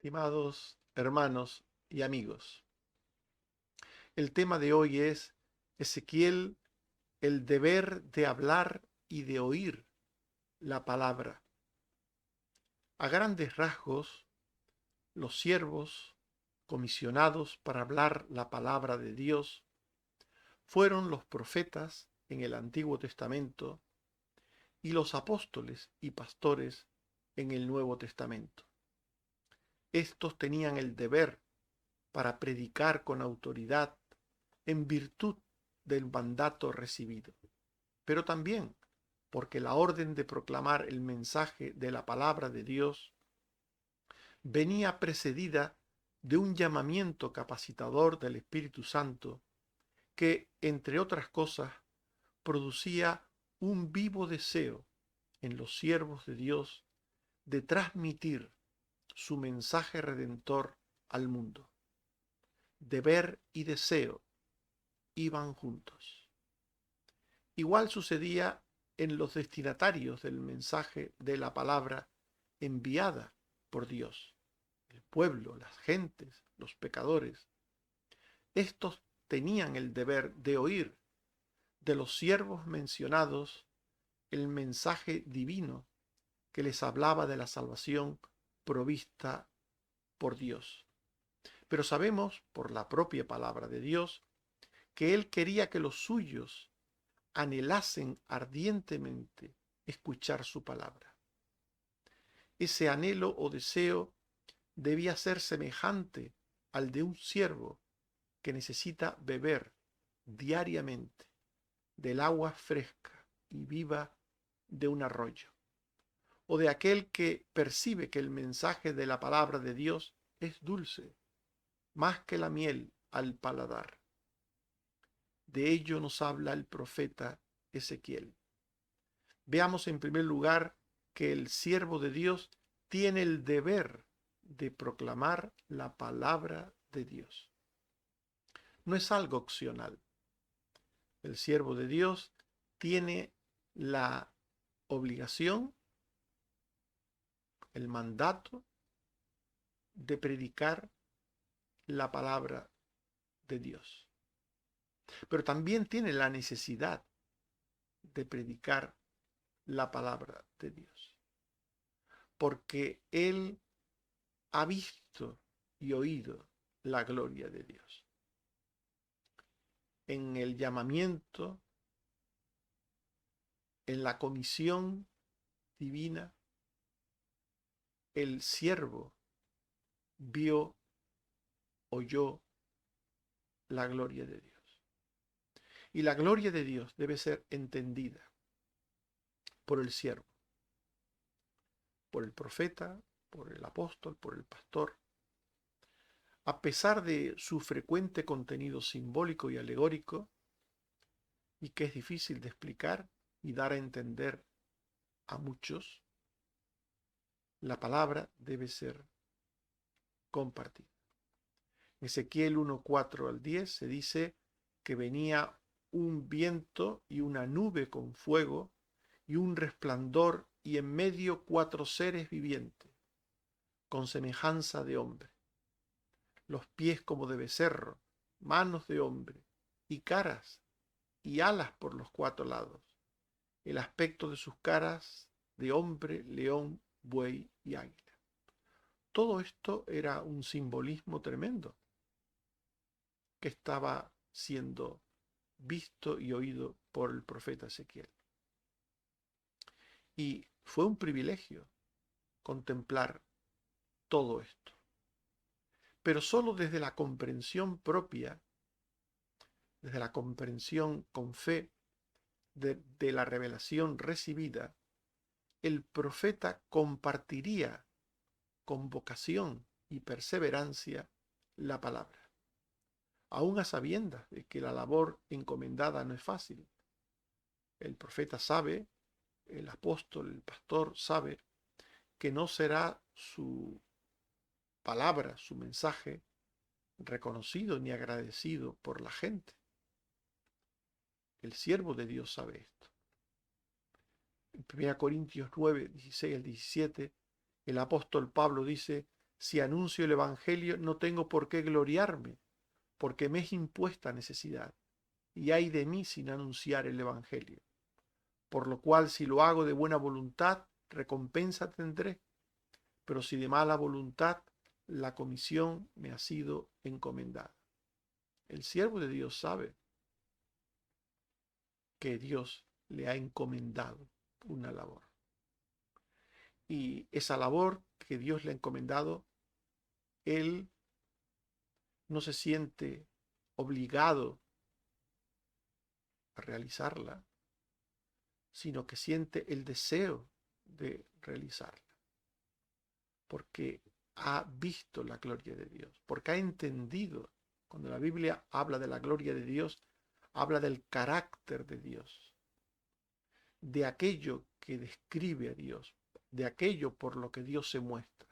Estimados hermanos y amigos, el tema de hoy es Ezequiel, el deber de hablar y de oír la palabra. A grandes rasgos, los siervos comisionados para hablar la palabra de Dios fueron los profetas en el Antiguo Testamento y los apóstoles y pastores en el Nuevo Testamento. Estos tenían el deber para predicar con autoridad en virtud del mandato recibido, pero también porque la orden de proclamar el mensaje de la palabra de Dios venía precedida de un llamamiento capacitador del Espíritu Santo que, entre otras cosas, producía un vivo deseo en los siervos de Dios de transmitir su mensaje redentor al mundo. Deber y deseo iban juntos. Igual sucedía en los destinatarios del mensaje de la palabra enviada por Dios, el pueblo, las gentes, los pecadores. Estos tenían el deber de oír de los siervos mencionados el mensaje divino que les hablaba de la salvación provista por Dios. Pero sabemos, por la propia palabra de Dios, que Él quería que los suyos anhelasen ardientemente escuchar su palabra. Ese anhelo o deseo debía ser semejante al de un siervo que necesita beber diariamente del agua fresca y viva de un arroyo, o de aquel que percibe que el mensaje de la palabra de Dios es dulce, más que la miel al paladar. De ello nos habla el profeta Ezequiel. Veamos en primer lugar que el siervo de Dios tiene el deber de proclamar la palabra de Dios. No es algo opcional. El siervo de Dios tiene la obligación, el mandato de predicar la palabra de Dios. Pero también tiene la necesidad de predicar la palabra de Dios. Porque Él ha visto y oído la gloria de Dios. En el llamamiento, en la comisión divina, el siervo vio, oyó la gloria de Dios. Y la gloria de Dios debe ser entendida por el siervo, por el profeta, por el apóstol, por el pastor. A pesar de su frecuente contenido simbólico y alegórico, y que es difícil de explicar y dar a entender a muchos, la palabra debe ser compartida. En Ezequiel 1:4 al 10 se dice que venía un viento y una nube con fuego y un resplandor y en medio 4 seres vivientes, con semejanza de hombre, los pies como de becerro, manos de hombre, y caras y alas por los 4 lados, el aspecto de sus caras de hombre, león, buey y águila. Todo esto era un simbolismo tremendo que estaba siendo visto y oído por el profeta Ezequiel. Y fue un privilegio contemplar todo esto. Pero solo desde la comprensión propia, desde la comprensión con fe de la revelación recibida, el profeta compartiría con vocación y perseverancia la palabra, aún a sabiendas de que la labor encomendada no es fácil. El profeta sabe, el apóstol, el pastor sabe que no será su palabra, su mensaje, reconocido ni agradecido por la gente. El siervo de Dios sabe esto. En 1 Corintios 9, 16 al 17, el apóstol Pablo dice, Si anuncio el Evangelio, no tengo por qué gloriarme, porque me es impuesta necesidad, y ay de mí sin anunciar el Evangelio. Por lo cual, si lo hago de buena voluntad, recompensa tendré, pero si de mala voluntad, la comisión me ha sido encomendada. El siervo de Dios sabe que Dios le ha encomendado una labor. Y esa labor que Dios le ha encomendado, él no se siente obligado a realizarla, sino que siente el deseo de realizarla, porque ha visto la gloria de Dios, porque ha entendido. Cuando la Biblia habla de la gloria de Dios, habla del carácter de Dios, de aquello que describe a Dios, de aquello por lo que Dios se muestra,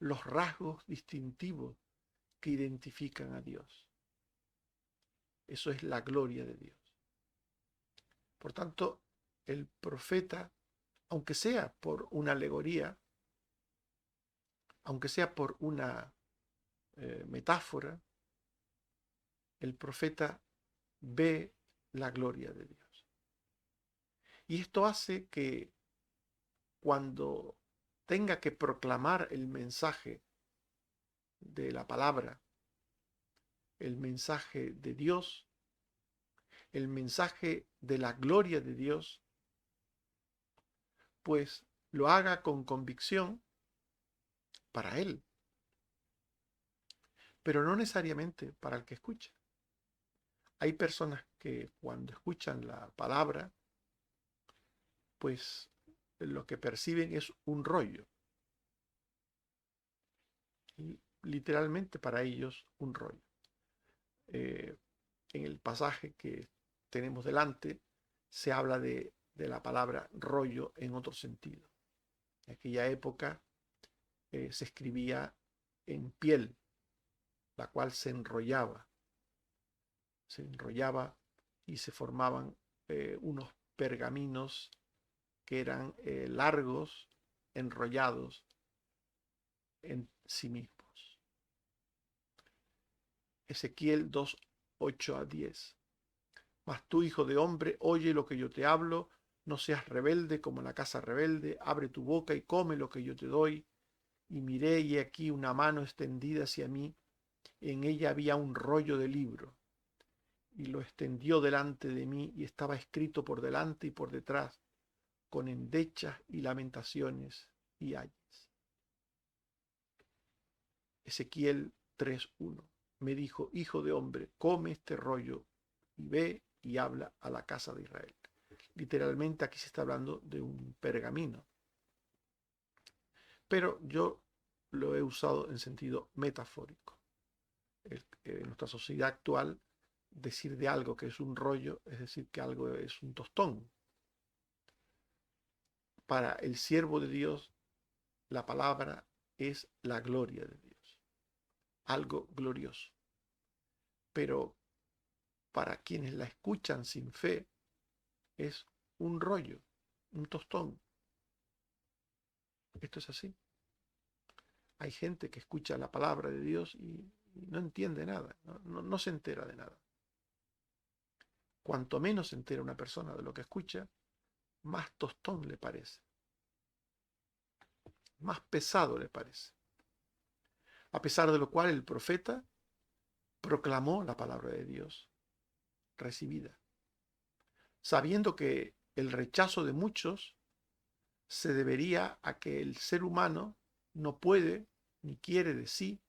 los rasgos distintivos que identifican a Dios. Eso es la gloria de Dios. Por tanto, el profeta, aunque sea por una alegoría, aunque sea por una metáfora, el profeta ve la gloria de Dios. Y esto hace que cuando tenga que proclamar el mensaje de la palabra, el mensaje de Dios, el mensaje de la gloria de Dios, pues lo haga con convicción para él, pero no necesariamente para el que escucha. Hay personas que cuando escuchan la palabra, pues lo que perciben es un rollo. Y literalmente para ellos un rollo. En el pasaje que tenemos delante se habla de la palabra rollo en otro sentido. En aquella época se escribía en piel, la cual se enrollaba y se formaban unos pergaminos que eran largos, enrollados en sí mismos. Ezequiel 2, 8 a 10. Mas tú, hijo de hombre, oye lo que yo te hablo, no seas rebelde como la casa rebelde, abre tu boca y come lo que yo te doy. Y miré y aquí una mano extendida hacia mí, en ella había un rollo de libro, y lo extendió delante de mí, y estaba escrito por delante y por detrás, con endechas y lamentaciones y ayes. Ezequiel 3:1. Me dijo, hijo de hombre, come este rollo y ve y habla a la casa de Israel. Literalmente aquí se está hablando de un pergamino, pero yo lo he usado en sentido metafórico. En nuestra sociedad actual, decir de algo que es un rollo es decir que algo es un tostón. Para el siervo de Dios, la palabra es la gloria de Dios, algo glorioso. Pero para quienes la escuchan sin fe, es un rollo, un tostón. Esto es así. Hay gente que escucha la palabra de Dios y no entiende nada, no se entera de nada. Cuanto menos se entera una persona de lo que escucha, más tostón le parece, más pesado le parece. A pesar de lo cual el profeta proclamó la palabra de Dios recibida, sabiendo que el rechazo de muchos se debería a que el ser humano no puede ni quiere de sí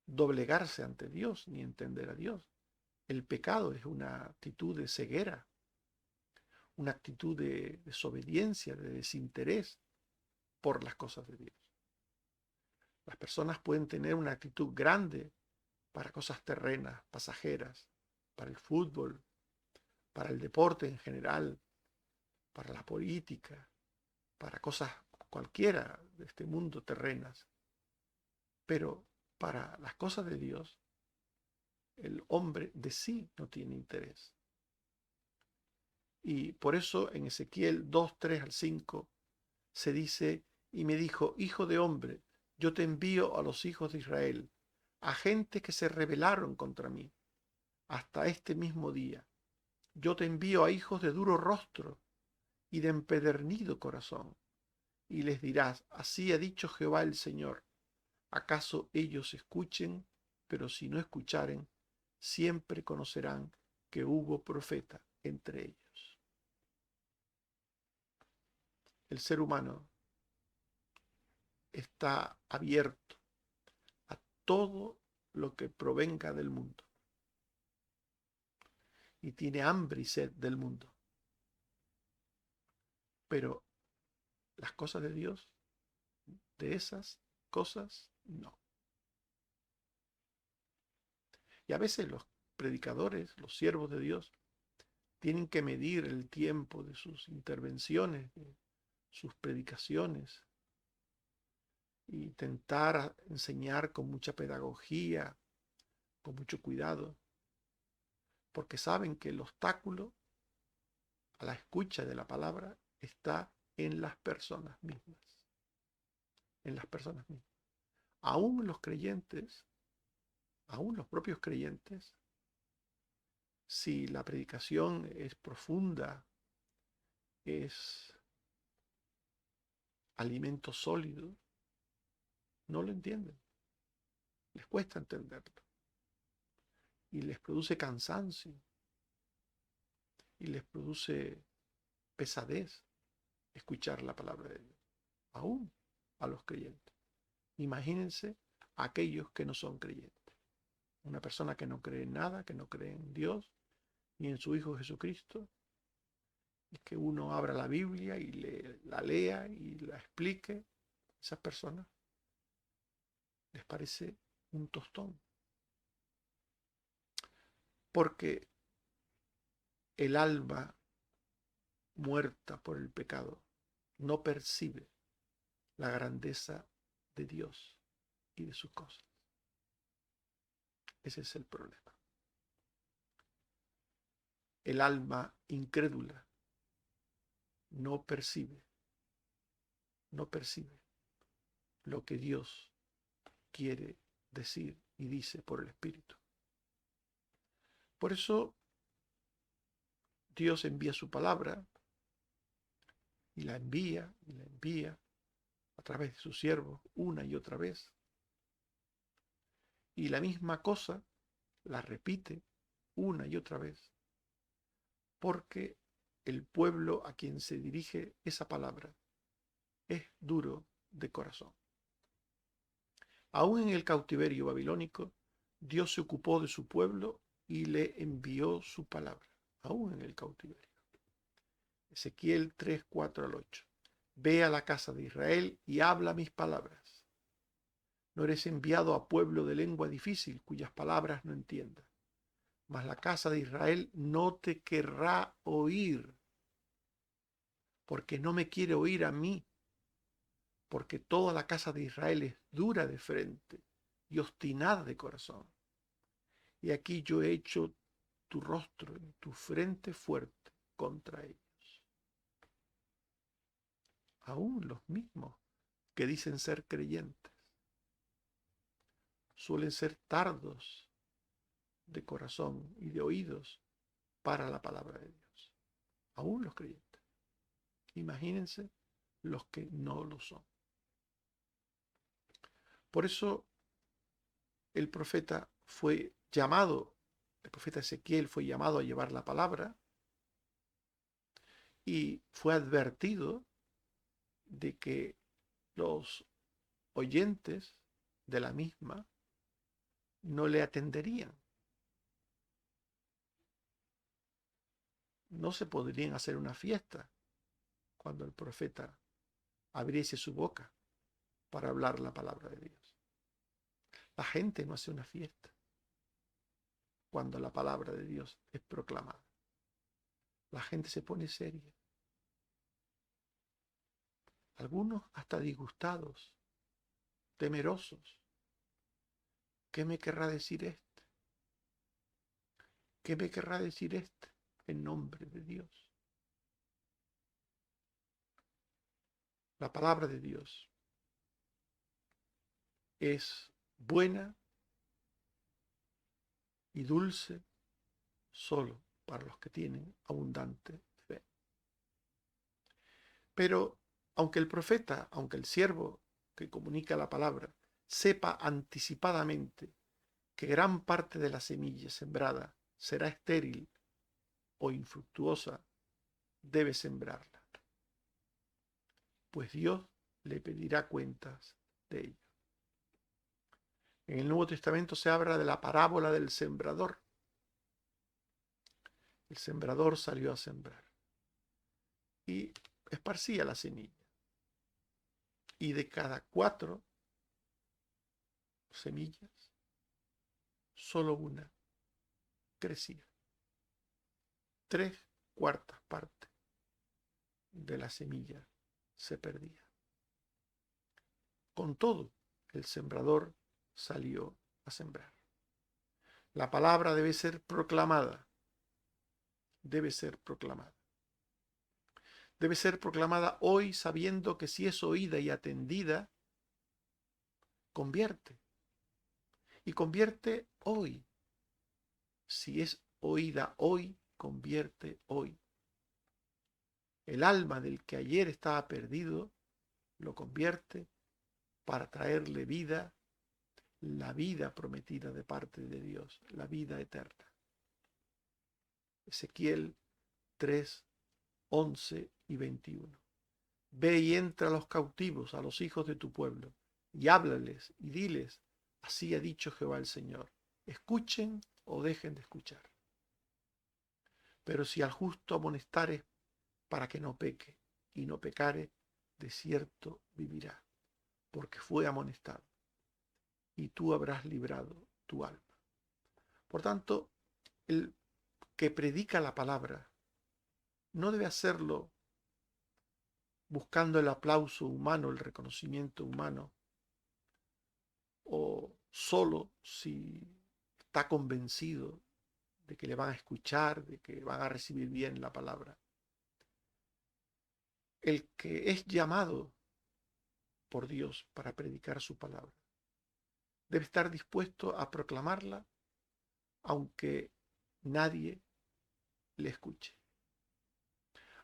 doblegarse ante Dios ni entender a Dios. El pecado es una actitud de ceguera, una actitud de desobediencia, de desinterés por las cosas de Dios. Las personas pueden tener una actitud grande para cosas terrenas, pasajeras, para el fútbol, para el deporte en general, para la política, para cosas cualquiera de este mundo terrenas. Pero para las cosas de Dios, el hombre de sí no tiene interés. Y por eso en Ezequiel 2, 3 al 5 se dice, y me dijo: Hijo de hombre, yo te envío a los hijos de Israel, a gente que se rebelaron contra mí, hasta este mismo día. Yo te envío a hijos de duro rostro y de empedernido corazón, y les dirás: así ha dicho Jehová el Señor. ¿Acaso ellos escuchen? Pero si no escucharen, siempre conocerán que hubo profeta entre ellos. El ser humano está abierto a todo lo que provenga del mundo y tiene hambre y sed del mundo. Pero las cosas de Dios, de esas cosas, no. Y a veces los predicadores, los siervos de Dios, tienen que medir el tiempo de sus intervenciones, de sus predicaciones, y intentar enseñar con mucha pedagogía, con mucho cuidado, porque saben que el obstáculo a la escucha de la palabra está en las personas mismas, en las personas mismas. Aún los creyentes, aún los propios creyentes, si la predicación es profunda, es alimento sólido, no lo entienden, les cuesta entenderlo y les produce cansancio y les produce pesadez escuchar la palabra de Dios, aún a los creyentes. Imagínense a aquellos que no son creyentes. Una persona que no cree en nada, que no cree en Dios ni en su Hijo Jesucristo, y que uno abra la Biblia y la lea y la explique, esas personas les parece un tostón. Porque el alma muerta por el pecado no percibe la grandeza de Dios y de sus cosas. Ese es el problema. El alma incrédula no percibe lo que Dios quiere decir y dice por el Espíritu. Por eso Dios envía su palabra y la envía a través de sus siervos una y otra vez. Y la misma cosa la repite una y otra vez, porque el pueblo a quien se dirige esa palabra es duro de corazón. Aún en el cautiverio babilónico, Dios se ocupó de su pueblo y le envió su palabra, aún en el cautiverio. Ezequiel 3, 4 al 8. Ve a la casa de Israel y habla mis palabras. No eres enviado a pueblo de lengua difícil, cuyas palabras no entiendas. Mas la casa de Israel no te querrá oír, porque no me quiere oír a mí, porque toda la casa de Israel es dura de frente y obstinada de corazón. Y aquí yo he hecho tu rostro y tu frente fuerte contra ellos. Aún los mismos que dicen ser creyentes suelen ser tardos de corazón y de oídos para la palabra de Dios. Aún los creyentes. Imagínense los que no lo son. Por eso el profeta el profeta Ezequiel fue llamado a llevar la palabra y fue advertido de que los oyentes de la misma no le atenderían. No se podrían hacer una fiesta cuando el profeta abriese su boca para hablar la palabra de Dios. La gente no hace una fiesta cuando la palabra de Dios es proclamada. La gente se pone seria. Algunos hasta disgustados, temerosos. ¿Qué me querrá decir este? ¿Qué me querrá decir este en nombre de Dios? La palabra de Dios es buena y dulce solo para los que tienen abundante fe. Pero aunque el profeta, aunque el siervo que comunica la palabra, sepa anticipadamente que gran parte de la semilla sembrada será estéril o infructuosa, debe sembrarla, pues Dios le pedirá cuentas de ello. En el Nuevo Testamento se habla de la parábola del sembrador. El sembrador salió a sembrar y esparcía la semilla. Y de cada 4 semillas, solo una crecía. 3/4 partes de la semilla se perdía. Con todo, el sembrador salió a sembrar. La palabra debe ser proclamada. Debe ser proclamada. Debe ser proclamada hoy sabiendo que si es oída y atendida, convierte. Y convierte hoy. Si es oída hoy, convierte hoy. El alma del que ayer estaba perdido, lo convierte para traerle vida, la vida prometida de parte de Dios, la vida eterna. Ezequiel 3, 11 y 21. Ve y entra a los cautivos, a los hijos de tu pueblo, y háblales y diles, así ha dicho Jehová el Señor, escuchen o dejen de escuchar. Pero si al justo amonestares para que no peque, y no pecare, de cierto vivirá, porque fue amonestado, y tú habrás librado tu alma. Por tanto, el que predica la palabra no debe hacerlo buscando el aplauso humano, el reconocimiento humano, o solo si está convencido de que le van a escuchar, de que van a recibir bien la palabra. El que es llamado por Dios para predicar su palabra debe estar dispuesto a proclamarla aunque nadie le escuche.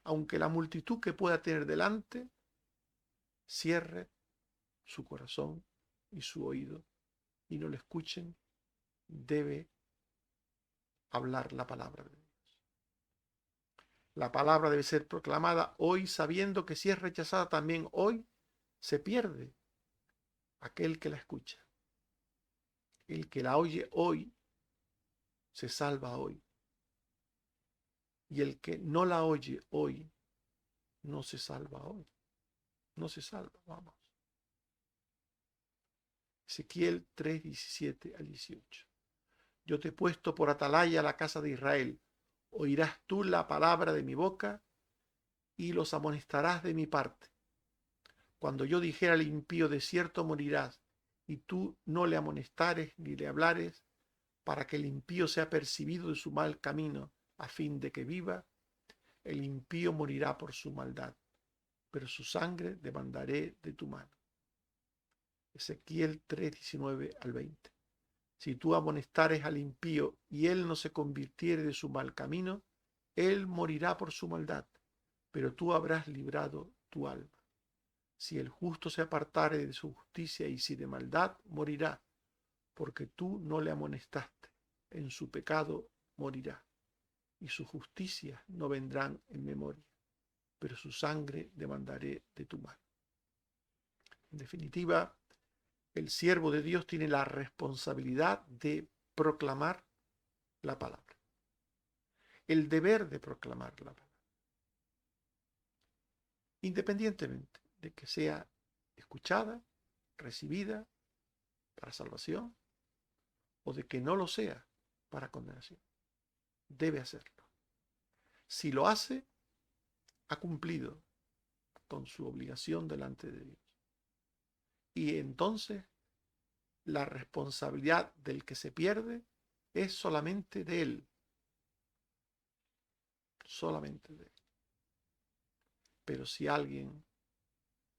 Aunque la multitud que pueda tener delante cierre su corazón y su oído y no le escuchen, debe hablar la palabra de Dios. La palabra debe ser proclamada hoy sabiendo que si es rechazada también hoy, se pierde aquel que la escucha. El que la oye hoy, se salva hoy. Y el que no la oye hoy, no se salva hoy. No se salva, vamos. Ezequiel 3, 17 al 18. Yo te he puesto por atalaya a la casa de Israel. Oirás tú la palabra de mi boca y los amonestarás de mi parte. Cuando yo dijera al impío, de cierto morirás, y tú no le amonestares ni le hablares, para que el impío sea percibido de su mal camino, a fin de que viva, el impío morirá por su maldad, pero su sangre demandaré de tu mano. Ezequiel 3, 19 al 20. Si tú amonestares al impío y él no se convirtiere de su mal camino, él morirá por su maldad, pero tú habrás librado tu alma. Si el justo se apartare de su justicia y si de maldad, morirá, porque tú no le amonestaste. En su pecado morirá, y su justicia no vendrán en memoria, pero su sangre demandaré de tu mano. En definitiva, el siervo de Dios tiene la responsabilidad de proclamar la palabra, el deber de proclamar la palabra, independientemente de que sea escuchada, recibida para salvación o de que no lo sea para condenación. Debe hacerlo. Si lo hace, ha cumplido con su obligación delante de Dios. Y entonces la responsabilidad del que se pierde es solamente de él. Solamente de él. Pero si alguien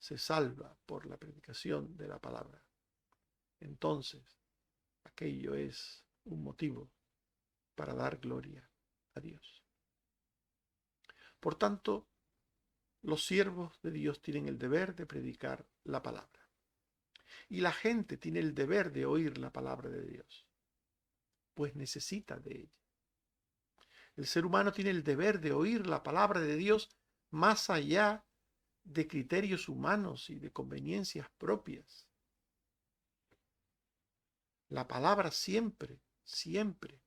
se salva por la predicación de la palabra, entonces aquello es un motivo para dar gloria a Dios. Por tanto, los siervos de Dios tienen el deber de predicar la palabra. Y la gente tiene el deber de oír la palabra de Dios, pues necesita de ella. El ser humano tiene el deber de oír la palabra de Dios más allá de criterios humanos y de conveniencias propias. La palabra siempre, siempre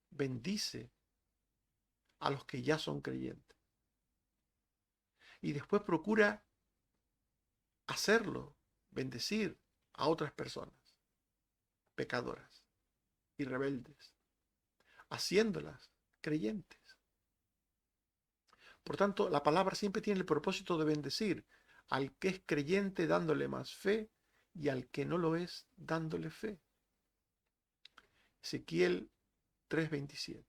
bendice a los que ya son creyentes. Y después procura hacerlo, bendecir a otras personas pecadoras y rebeldes, haciéndolas creyentes. Por tanto, la palabra siempre tiene el propósito de bendecir al que es creyente dándole más fe y al que no lo es dándole fe. Ezequiel 3:27.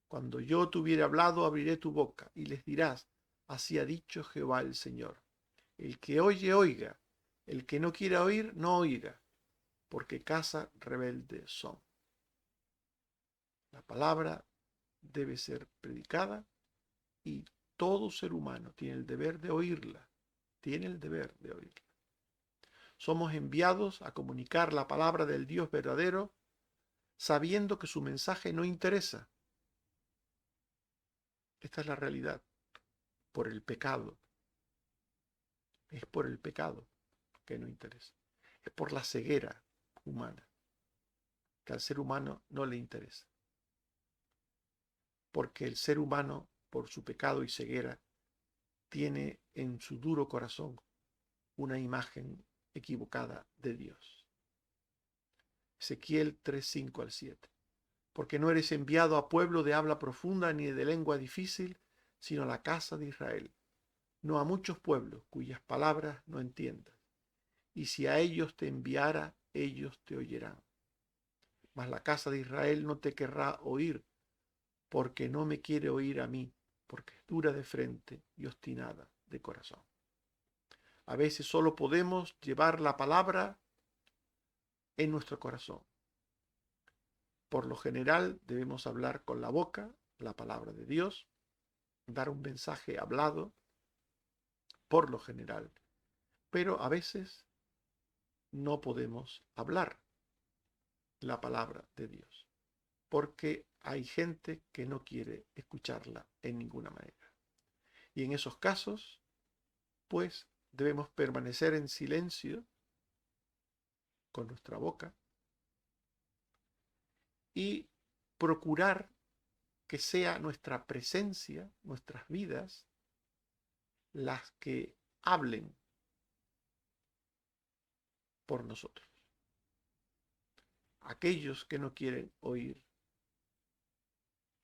Cuando yo te hubiere hablado, abriré tu boca y les dirás, así ha dicho Jehová el Señor. El que oye, oiga. El que no quiera oír, no oiga, porque casa rebelde son. La palabra debe ser predicada y todo ser humano tiene el deber de oírla. Tiene el deber de oírla. Somos enviados a comunicar la palabra del Dios verdadero, sabiendo que su mensaje no interesa. Esta es la realidad. Por el pecado. Es por el pecado que no interesa. Es por la ceguera humana, que al ser humano no le interesa. Porque el ser humano, por su pecado y ceguera, tiene en su duro corazón una imagen equivocada de Dios. Ezequiel 3:5-7. Porque no eres enviado a pueblo de habla profunda ni de lengua difícil, sino a la casa de Israel, no a muchos pueblos cuyas palabras no entiendas. Y si a ellos te enviara, ellos te oirán. Mas la casa de Israel no te querrá oír, porque no me quiere oír a mí, porque es dura de frente y obstinada de corazón. A veces solo podemos llevar la palabra en nuestro corazón. Por lo general debemos hablar con la boca la palabra de Dios, dar un mensaje hablado, por lo general, pero a veces no podemos hablar la palabra de Dios, porque hay gente que no quiere escucharla en ninguna manera. Y en esos casos, pues debemos permanecer en silencio con nuestra boca y procurar que sea nuestra presencia, nuestras vidas, las que hablen por nosotros. Aquellos que no quieren oír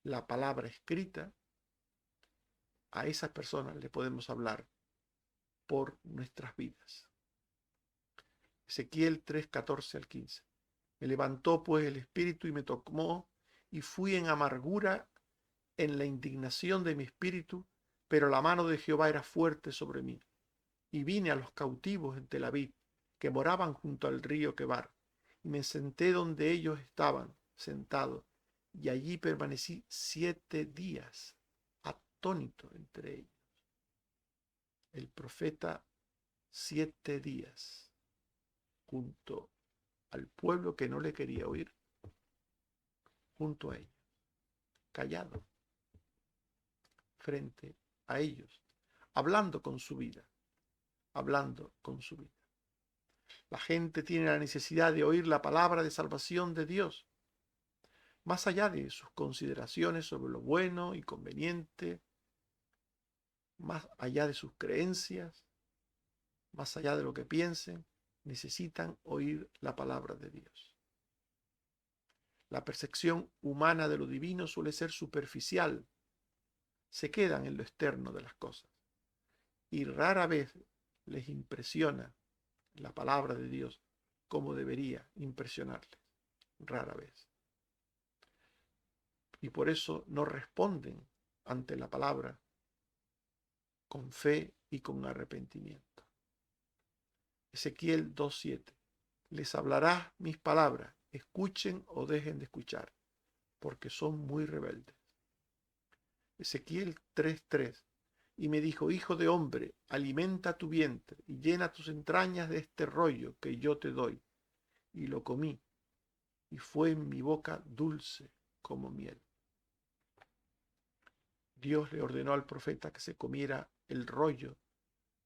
la palabra escrita, a esas personas le podemos hablar por nuestras vidas. Ezequiel 3:14-15. Me levantó pues el espíritu y me tomó, y fui en amargura en la indignación de mi espíritu, pero la mano de Jehová era fuerte sobre mí. Y vine a los cautivos en Tel Aviv, que moraban junto al río Quebar, y me senté donde ellos estaban sentados, y allí permanecí 7 días, atónito entre ellos. El profeta 7 días, junto al pueblo que no le quería oír, junto a ellos, callado, frente a ellos, hablando con su vida, hablando con su vida. La gente tiene la necesidad de oír la palabra de salvación de Dios, más allá de sus consideraciones sobre lo bueno y conveniente, más allá de sus creencias, más allá de lo que piensen, necesitan oír la palabra de Dios. La percepción humana de lo divino suele ser superficial, se quedan en lo externo de las cosas y rara vez les impresiona la palabra de Dios como debería impresionarles, rara vez. Y por eso no responden ante la palabra con fe y con arrepentimiento. Ezequiel 2:7. Les hablarás mis palabras, escuchen o dejen de escuchar, porque son muy rebeldes. Ezequiel 3:3. Y me dijo, hijo de hombre, alimenta tu vientre y llena tus entrañas de este rollo que yo te doy. Y lo comí, y fue en mi boca dulce como miel. Dios le ordenó al profeta que se comiera el rollo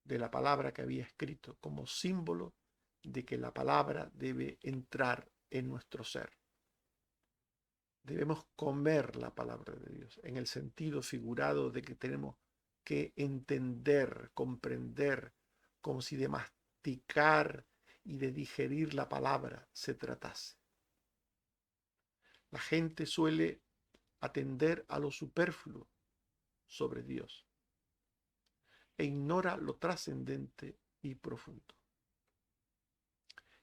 de la palabra que había escrito como símbolo de que la palabra debe entrar en nuestro ser. Debemos comer la palabra de Dios en el sentido figurado de que tenemos que entender, comprender, como si de masticar y de digerir la palabra se tratase. La gente suele atender a lo superfluo sobre Dios e ignora lo trascendente y profundo.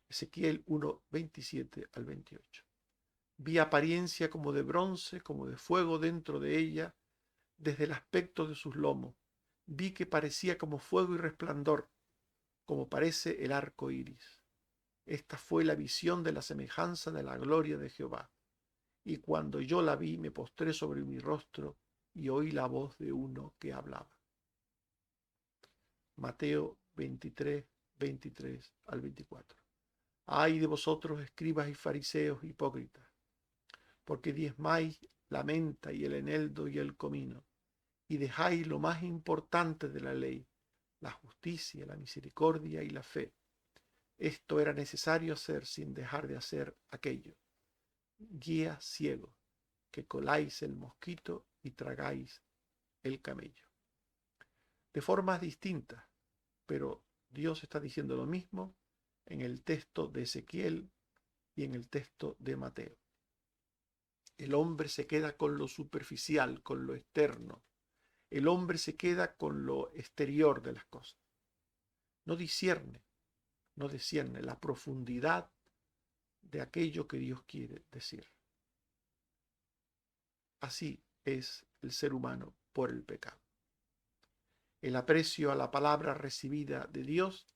Ezequiel 1, 27 al 28. Vi apariencia como de bronce, como de fuego dentro de ella, desde el aspecto de sus lomos. Vi que parecía como fuego y resplandor, como parece el arco iris. Esta fue la visión de la semejanza de la gloria de Jehová. Y cuando yo la vi, me postré sobre mi rostro y oí la voz de uno que hablaba. Mateo 23, 23 al 24. Ay de vosotros, escribas y fariseos hipócritas, porque diezmáis la menta y el eneldo y el comino, y dejáis lo más importante de la ley, la justicia, la misericordia y la fe. Esto era necesario hacer sin dejar de hacer aquello. Guía ciego, que coláis el mosquito y tragáis el camello. De formas distintas, pero Dios está diciendo lo mismo en el texto de Ezequiel y en el texto de Mateo. El hombre se queda con lo superficial, con lo externo. El hombre se queda con lo exterior de las cosas. No discierne la profundidad de aquello que Dios quiere decir. Así es el ser humano por el pecado. El aprecio a la palabra recibida de Dios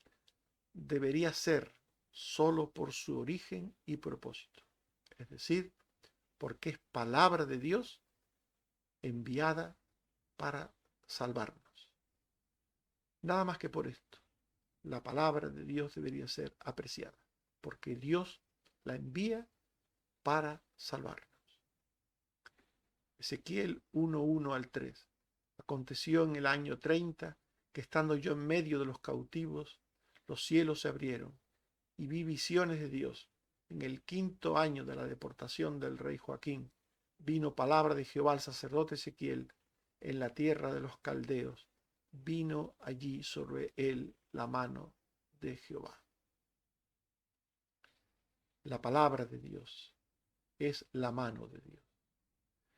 debería ser solo por su origen y propósito, es decir, porque es palabra de Dios enviada para salvarnos. Nada más que por esto, la palabra de Dios debería ser apreciada, porque Dios la envía para salvarnos. Ezequiel 1:1 al 3. Aconteció en el año 30 que estando yo en medio de los cautivos, los cielos se abrieron y vi visiones de Dios. En el 5.º año de la deportación del rey Joaquín, vino palabra de Jehová al sacerdote Ezequiel en la tierra de los caldeos. Vino allí sobre él la mano de Jehová. La palabra de Dios es la mano de Dios.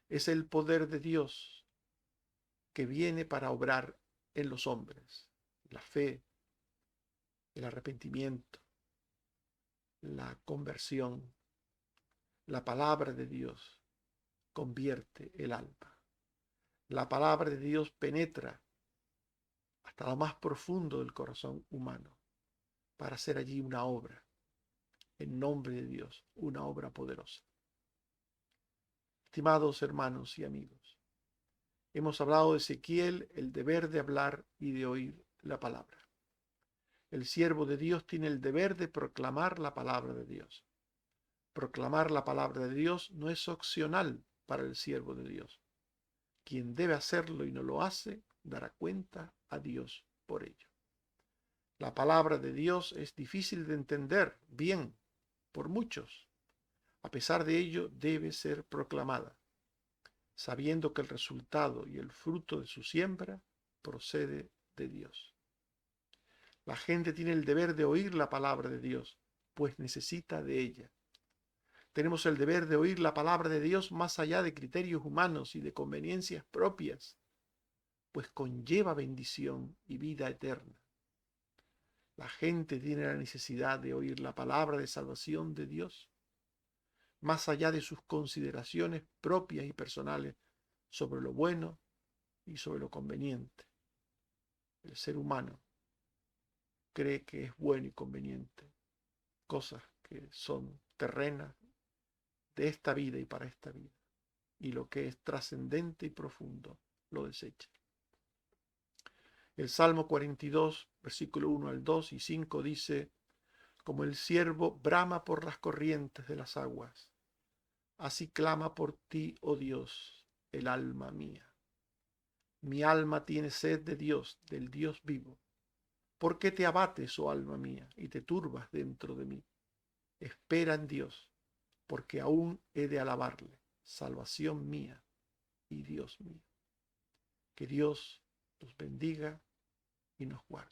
Es el poder de Dios que viene para obrar en los hombres. La fe, el arrepentimiento, la conversión. La palabra de Dios convierte el alma. La palabra de Dios penetra hasta lo más profundo del corazón humano para hacer allí una obra, en nombre de Dios, una obra poderosa. Estimados hermanos y amigos, hemos hablado de Ezequiel, el deber de hablar y de oír la palabra. El siervo de Dios tiene el deber de proclamar la palabra de Dios. Proclamar la palabra de Dios no es opcional para el siervo de Dios. Quien debe hacerlo y no lo hace, dará cuenta a Dios por ello. La palabra de Dios es difícil de entender bien por muchos. A pesar de ello, debe ser proclamada, sabiendo que el resultado y el fruto de su siembra procede de Dios. La gente tiene el deber de oír la palabra de Dios, pues necesita de ella. Tenemos el deber de oír la palabra de Dios más allá de criterios humanos y de conveniencias propias, pues conlleva bendición y vida eterna. La gente tiene la necesidad de oír la palabra de salvación de Dios, más allá de sus consideraciones propias y personales sobre lo bueno y sobre lo conveniente. el ser humano cree que es bueno y conveniente, cosas que son terrenas de esta vida y para esta vida, y lo que es trascendente y profundo lo desecha. El Salmo 42, versículo 1 al 2 y 5 dice: como el ciervo brama por las corrientes de las aguas, así clama por ti, oh Dios, el alma mía. Mi alma tiene sed de Dios, del Dios vivo. ¿Por qué te abates, oh alma mía, y te turbas dentro de mí? Espera en Dios, porque aún he de alabarle, salvación mía y Dios mío. Que Dios nos bendiga y nos guarde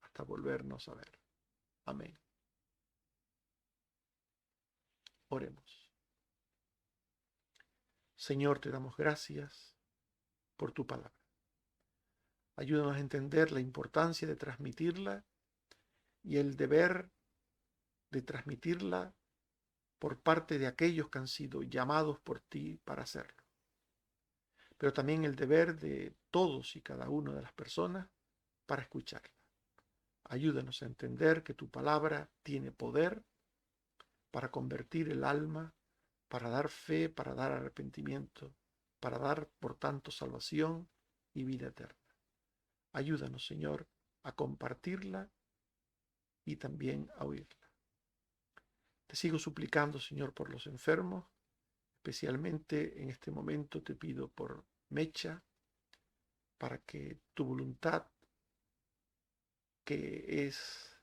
hasta volvernos a ver. Amén. Oremos. Señor, te damos gracias por tu palabra. Ayúdanos a entender la importancia de transmitirla y el deber de transmitirla por parte de aquellos que han sido llamados por ti para hacerlo. Pero también el deber de todos y cada una de las personas para escucharla. Ayúdanos a entender que tu palabra tiene poder para convertir el alma, para dar fe, para dar arrepentimiento, para dar, por tanto, salvación y vida eterna. Ayúdanos, Señor, a compartirla y también a oírla. Te sigo suplicando, Señor, por los enfermos, especialmente en este momento te pido por Mecha, para que tu voluntad, que es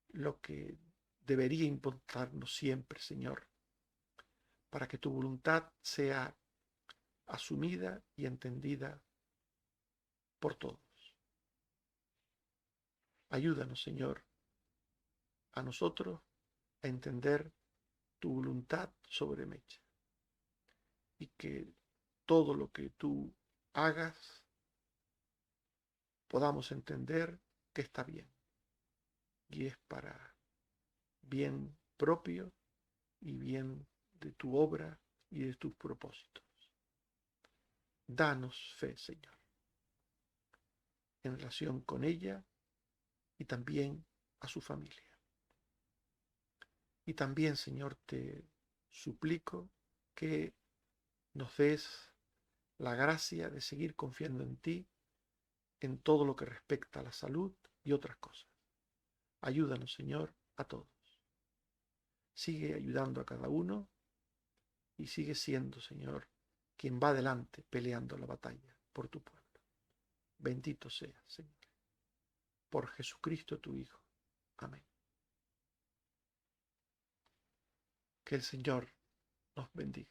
lo que debería importarnos siempre, Señor, para que tu voluntad sea asumida y entendida por todos. Ayúdanos, Señor, a nosotros a entender tu voluntad sobre Mecha y que todo lo que tú hagas podamos entender que está bien y es para bien propio y bien de tu obra y de tus propósitos. Danos fe, Señor, en relación con ella y también a su familia. Y también, Señor, te suplico que nos des la gracia de seguir confiando en ti en todo lo que respecta a la salud y otras cosas. Ayúdanos, Señor, a todos. Sigue ayudando a cada uno y sigue siendo, Señor, quien va adelante peleando la batalla por tu pueblo. Bendito sea, Señor, por Jesucristo tu Hijo. Amén. Que el Señor nos bendiga.